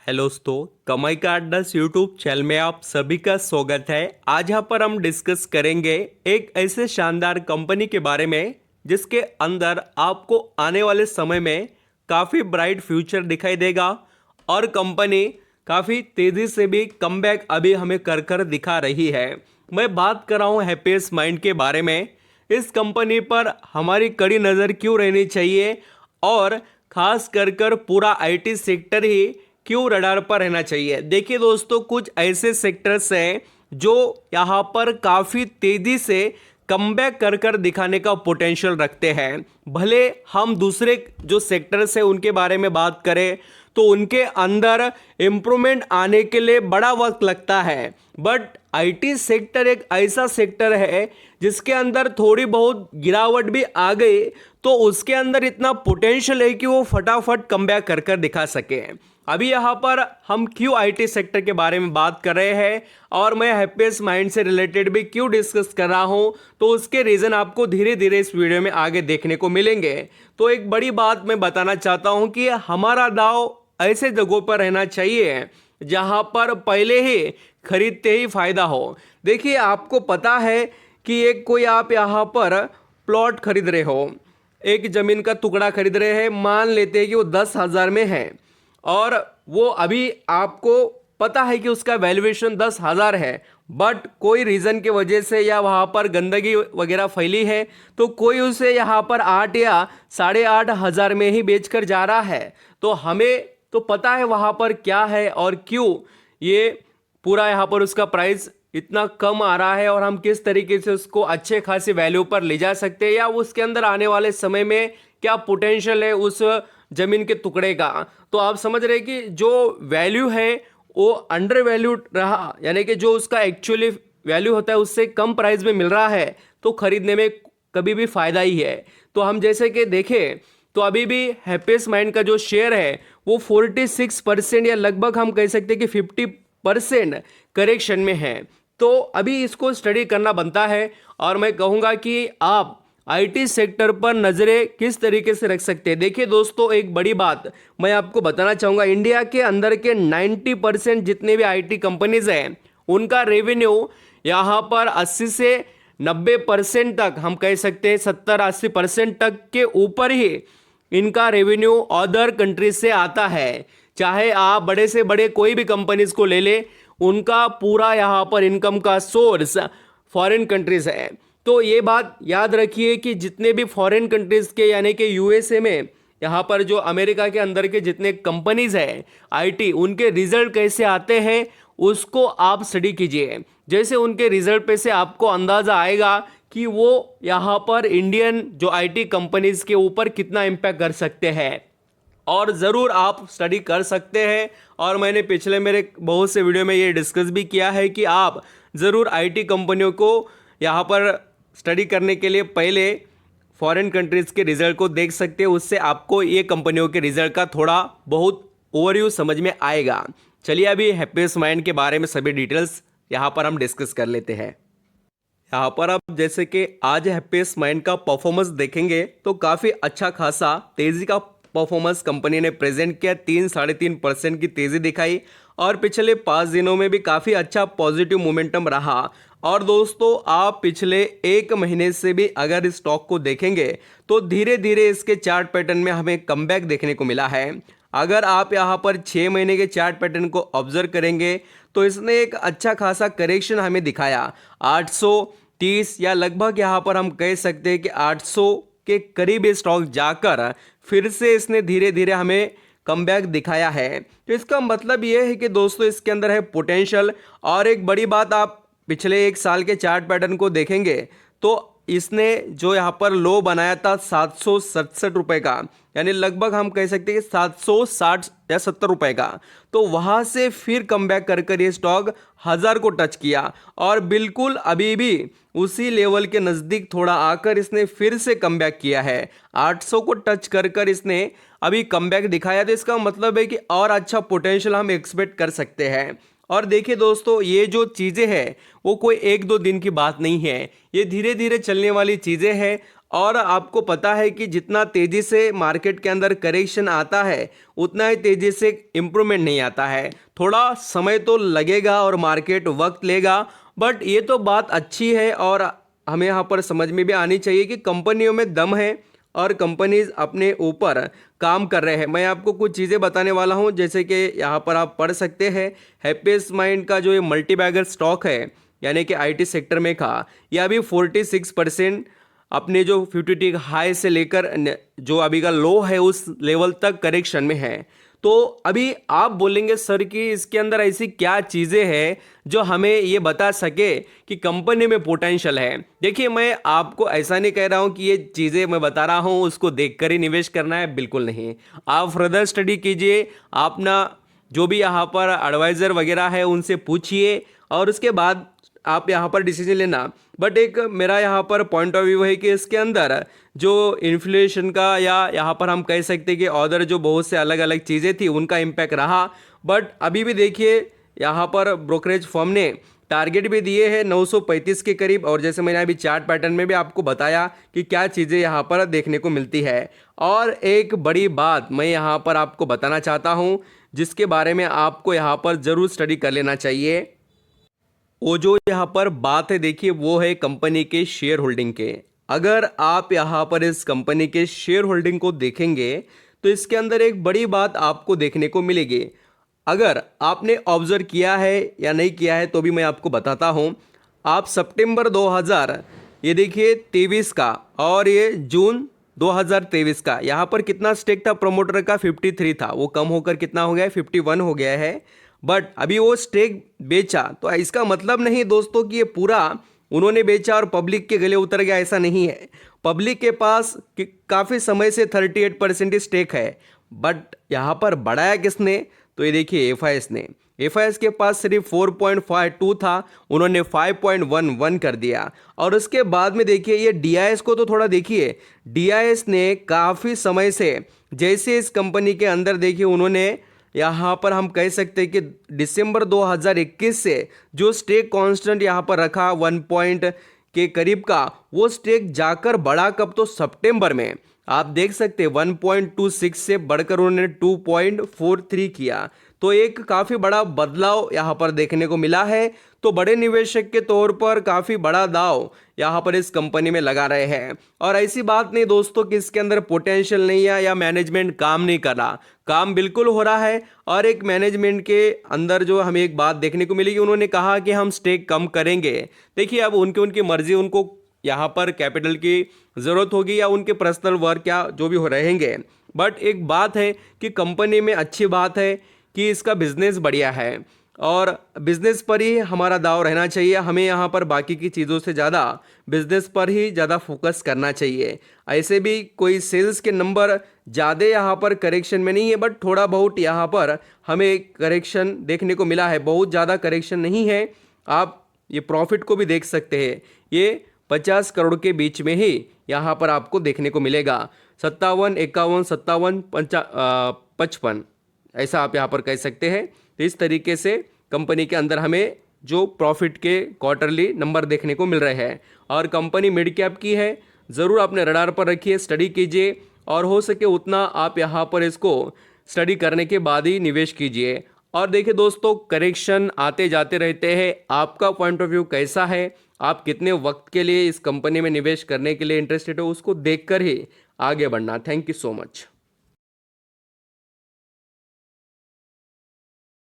Hello दोस्तों, कमाई का अड्डा यूट्यूब चैनल में आप सभी का स्वागत है। आज यहाँ पर हम डिस्कस करेंगे एक ऐसे शानदार कंपनी के बारे में जिसके अंदर आपको आने वाले समय में काफ़ी ब्राइट फ्यूचर दिखाई देगा और कंपनी काफ़ी तेज़ी से भी कमबैक अभी हमें कर दिखा रही है। मैं बात कर रहा हूँ हैप्पीएस्ट माइंड के बारे में। इस कंपनी पर हमारी कड़ी नज़र क्यों रहनी चाहिए और खास कर पूरा आईटी सेक्टर ही क्यों रडार पर रहना चाहिए। देखिए दोस्तों, कुछ ऐसे सेक्टर्स हैं जो यहाँ पर काफ़ी तेज़ी से कमबैक कर दिखाने का पोटेंशियल रखते हैं। भले हम दूसरे जो सेक्टर्स हैं उनके बारे में बात करें तो उनके अंदर इम्प्रूवमेंट आने के लिए बड़ा वक्त लगता है, बट आईटी सेक्टर एक ऐसा सेक्टर है जिसके अंदर थोड़ी बहुत गिरावट भी आ गई तो उसके अंदर इतना पोटेंशियल है कि वो फटाफट कमबैक कर दिखा सके। अभी यहाँ पर हम क्यों आईटी सेक्टर के बारे में बात कर रहे हैं और मैं हैप्पीएस्ट माइंड से रिलेटेड भी क्यों डिस्कस कर रहा हूँ, तो उसके रीज़न आपको धीरे धीरे इस वीडियो में आगे देखने को मिलेंगे। तो एक बड़ी बात मैं बताना चाहता हूँ कि हमारा दाव ऐसे जगहों पर रहना चाहिए जहाँ पर पहले ही खरीदते ही फायदा हो। देखिए, आपको पता है कि एक कोई आप यहाँ पर प्लॉट खरीद रहे हो, एक ज़मीन का टुकड़ा खरीद रहे हैं, मान लेते हैं कि वो 10,000 में है और वो अभी आपको पता है कि उसका वैल्यूएशन 10,000 है, बट कोई रीज़न की वजह से या वहाँ पर गंदगी वगैरह फैली है तो कोई उसे यहाँ पर 8 या 8,500 में ही बेचकर जा रहा है। तो हमें तो पता है वहाँ पर क्या है और क्यों ये पूरा यहाँ पर उसका प्राइस इतना कम आ रहा है और हम किस तरीके से उसको अच्छे खासे वैल्यू पर ले जा सकते हैं या उसके अंदर आने वाले समय में क्या पोटेंशियल है उस ज़मीन के टुकड़े का। तो आप समझ रहे हैं कि जो वैल्यू है वो अंडर वैल्यूड रहा, यानी कि जो उसका एक्चुअली वैल्यू होता है उससे कम प्राइस में मिल रहा है तो खरीदने में कभी भी फ़ायदा ही है। तो हम जैसे कि देखें तो अभी भी हैप्पीएस्ट माइंड का जो शेयर है वो 46% या लगभग हम कह सकते हैं कि 50% करेक्शन में है। तो अभी इसको स्टडी करना बनता है और मैं कहूँगा कि आप आईटी सेक्टर पर नज़रें किस तरीके से रख सकते हैं। देखिए दोस्तों, एक बड़ी बात मैं आपको बताना चाहूँगा, इंडिया के अंदर के 90% जितने भी आईटी कंपनीज हैं उनका रेवेन्यू यहाँ पर 80 से 90% तक, हम कह सकते हैं 70-80% तक के ऊपर ही इनका रेवेन्यू अदर कंट्रीज से आता है। चाहे आप बड़े से बड़े कोई भी कंपनीज को ले ले, उनका पूरा यहाँ पर इनकम का सोर्स फॉरेन कंट्रीज है। तो ये बात याद रखिए कि जितने भी फॉरेन कंट्रीज के यानी कि यूएसए में यहाँ पर जो अमेरिका के अंदर के जितने कंपनीज हैं आईटी, उनके रिजल्ट कैसे आते हैं उसको आप स्टडी कीजिए। जैसे उनके रिजल्ट पे से आपको अंदाज़ा आएगा कि वो यहाँ पर इंडियन जो आईटी कंपनीज के ऊपर कितना इम्पैक्ट कर सकते हैं और ज़रूर आप स्टडी कर सकते हैं। और मैंने पिछले मेरे बहुत से वीडियो में ये डिस्कस भी किया है कि आप ज़रूर आईटी कंपनियों को यहाँ पर स्टडी करने के लिए पहले फॉरेन कंट्रीज़ के रिज़ल्ट को देख सकते हैं, उससे आपको ये कंपनियों के रिज़ल्ट का थोड़ा बहुत ओवरव्यू समझ में आएगा। चलिए अभी हैप्पीएस्ट माइंड के बारे में सभी डिटेल्स यहाँ पर हम डिस्कस कर लेते हैं। यहाँ पर आप जैसे कि आज हैप्पीएस्ट माइंड का परफॉर्मेंस देखेंगे तो काफ़ी अच्छा खासा तेज़ी का परफॉर्मेंस कंपनी ने प्रेजेंट किया। 3-3.5% की तेज़ी दिखाई और पिछले 5 दिनों में भी काफ़ी अच्छा पॉजिटिव मोमेंटम रहा। और दोस्तों, आप पिछले 1 महीने से भी अगर इस स्टॉक को देखेंगे तो धीरे धीरे इसके चार्ट पैटर्न में हमें कमबैक देखने को मिला है। अगर आप यहाँ पर 6 महीने के चार्ट पैटर्न को ऑब्जर्व करेंगे तो इसने एक अच्छा खासा करेक्शन हमें दिखाया। 830 या लगभग यहाँ पर हम कह सकते हैं कि 800 के करीब ये स्टॉक जाकर फिर से इसने धीरे धीरे हमें कमबैक दिखाया है। तो इसका मतलब ये है कि दोस्तों इसके अंदर है पोटेंशियल। और एक बड़ी बात, आप पिछले 1 साल के चार्ट पैटर्न को देखेंगे तो इसने जो यहाँ पर लो बनाया था 767 रुपये का, यानी लगभग हम कह सकते हैं कि 760 या 70 रुपये का, तो वहाँ से फिर कमबैक कर ये स्टॉक 1000 को टच किया और बिल्कुल अभी भी उसी लेवल के नज़दीक थोड़ा आकर इसने फिर से कमबैक किया है। 800 को टच कर इसने अभी कमबैक दिखाया। तो इसका मतलब है कि और अच्छा पोटेंशियल हम एक्सपेक्ट कर सकते हैं। और देखिए दोस्तों, ये जो चीज़ें हैं वो कोई 1-2 दिन की बात नहीं है, ये धीरे धीरे चलने वाली चीज़ें हैं और आपको पता है कि जितना तेज़ी से मार्केट के अंदर करेक्शन आता है उतना ही तेज़ी से इम्प्रूवमेंट नहीं आता है। थोड़ा समय तो लगेगा और मार्केट वक्त लेगा, बट ये तो बात अच्छी है और हमें यहाँ पर समझ में भी आनी चाहिए कि कंपनियों में दम है और कंपनीज अपने ऊपर काम कर रहे हैं। मैं आपको कुछ चीज़ें बताने वाला हूँ, जैसे कि यहाँ पर आप पढ़ सकते हैं हैप्पीएस्ट माइंड का जो ये मल्टीबैगर स्टॉक है यानी कि आईटी सेक्टर में का, यह अभी 46% अपने जो 50 हाई से लेकर जो अभी का लो है उस लेवल तक करेक्शन में है। तो अभी आप बोलेंगे सर कि इसके अंदर ऐसी क्या चीज़ें हैं जो हमें ये बता सके कि कंपनी में पोटेंशियल है। देखिए, मैं आपको ऐसा नहीं कह रहा हूँ कि ये चीज़ें मैं बता रहा हूँ उसको देखकर ही निवेश करना है, बिल्कुल नहीं। आप फर्दर स्टडी कीजिए, अपना जो भी यहाँ पर एडवाइज़र वगैरह है उनसे पूछिए और उसके बाद आप यहाँ पर डिसीजन लेना। बट एक मेरा यहाँ पर पॉइंट ऑफ व्यू है कि इसके अंदर जो इन्फ्लेशन का या यहाँ पर हम कह सकते हैं कि अदर जो बहुत से अलग अलग चीज़ें थी उनका इम्पैक्ट रहा। बट अभी भी देखिए यहाँ पर ब्रोकरेज फर्म ने टारगेट भी दिए हैं 935 के करीब, और जैसे मैंने अभी चार्ट पैटर्न में भी आपको बताया कि क्या चीज़ें यहाँ पर देखने को मिलती है। और एक बड़ी बात मैं यहाँ पर आपको बताना चाहता हूँ जिसके बारे में आपको यहाँ पर ज़रूर स्टडी कर लेना चाहिए। वो जो यहाँ पर बात है देखिए वो है कंपनी के शेयर होल्डिंग के। अगर आप यहाँ पर इस कंपनी के शेयर होल्डिंग को देखेंगे तो इसके अंदर एक बड़ी बात आपको देखने को मिलेगी। अगर आपने ऑब्जर्व किया है या नहीं किया है तो भी मैं आपको बताता हूँ। आप सितंबर 2000 ये देखिए 23 का और ये जून 2023 का, यहाँ पर कितना स्टेक था प्रमोटर का 53 था, वो कम होकर कितना हो गया है 51 हो गया है। बट अभी वो स्टेक बेचा तो इसका मतलब नहीं दोस्तों कि ये पूरा उन्होंने बेचा और पब्लिक के गले उतर गया, ऐसा नहीं है। पब्लिक के पास काफ़ी समय से 38% स्टेक है, बट यहाँ पर बढ़ाया किसने, तो ये देखिए एफआईएस ने। एफआईएस के पास सिर्फ 4.52 था, उन्होंने 5.11 कर दिया। और उसके बाद में देखिए ये डीआईएस को तो थोड़ा देखिए, डीआईएस ने काफ़ी समय से जैसे इस कंपनी के अंदर देखिए उन्होंने यहाँ पर हम कह सकते हैं कि दिसंबर 2021 से जो स्टेक कांस्टेंट यहाँ पर रखा 1 पॉइंट के करीब का, वो स्टेक जाकर बढ़ा कब, तो सितंबर में आप देख सकते हैं 1.26 से बढ़कर उन्होंने 2.43 किया। तो एक काफ़ी बड़ा बदलाव यहाँ पर देखने को मिला है। तो बड़े निवेशक के तौर पर काफ़ी बड़ा दाव यहाँ पर इस कंपनी में लगा रहे हैं। और ऐसी बात नहीं दोस्तों कि इसके अंदर पोटेंशियल नहीं है या मैनेजमेंट काम नहीं कर रहा, काम बिल्कुल हो रहा है। और एक मैनेजमेंट के अंदर जो हमें एक बात देखने को मिलेगी, उन्होंने कहा कि हम स्टेक कम करेंगे। देखिए अब उनकी मर्जी, उनको यहाँ पर कैपिटल की ज़रूरत होगी या उनके पर्सनल वर्क या जो भी हो रहेंगे। बट एक बात है कि कंपनी में अच्छी बात है कि इसका बिजनेस बढ़िया है और बिजनेस पर ही हमारा दाव रहना चाहिए। हमें यहाँ पर बाकी की चीज़ों से ज़्यादा बिजनेस पर ही ज़्यादा फोकस करना चाहिए। ऐसे भी कोई सेल्स के नंबर ज़्यादा यहाँ पर करेक्शन में नहीं है, बट थोड़ा बहुत यहाँ पर हमें करेक्शन देखने को मिला है, बहुत ज़्यादा करेक्शन नहीं है। आप ये प्रॉफिट को भी देख सकते हैं, ये 50 करोड़ के बीच में ही यहाँ पर आपको देखने को मिलेगा। 57, 51, 57, 55 ऐसा आप यहाँ पर कह सकते हैं। तो इस तरीके से कंपनी के अंदर हमें जो प्रॉफिट के क्वार्टरली नंबर देखने को मिल रहे हैं। और कंपनी मिड कैप की है, ज़रूर अपने रडार पर रखिए, स्टडी कीजिए और हो सके उतना आप यहाँ पर इसको स्टडी करने के बाद ही निवेश कीजिए। और देखिए दोस्तों, करेक्शन आते जाते रहते हैं। आपका पॉइंट ऑफ व्यू कैसा है, आप कितने वक्त के लिए इस कंपनी में निवेश करने के लिए इंटरेस्टेड हो, उसको देखकर ही आगे बढ़ना। Thank you so much.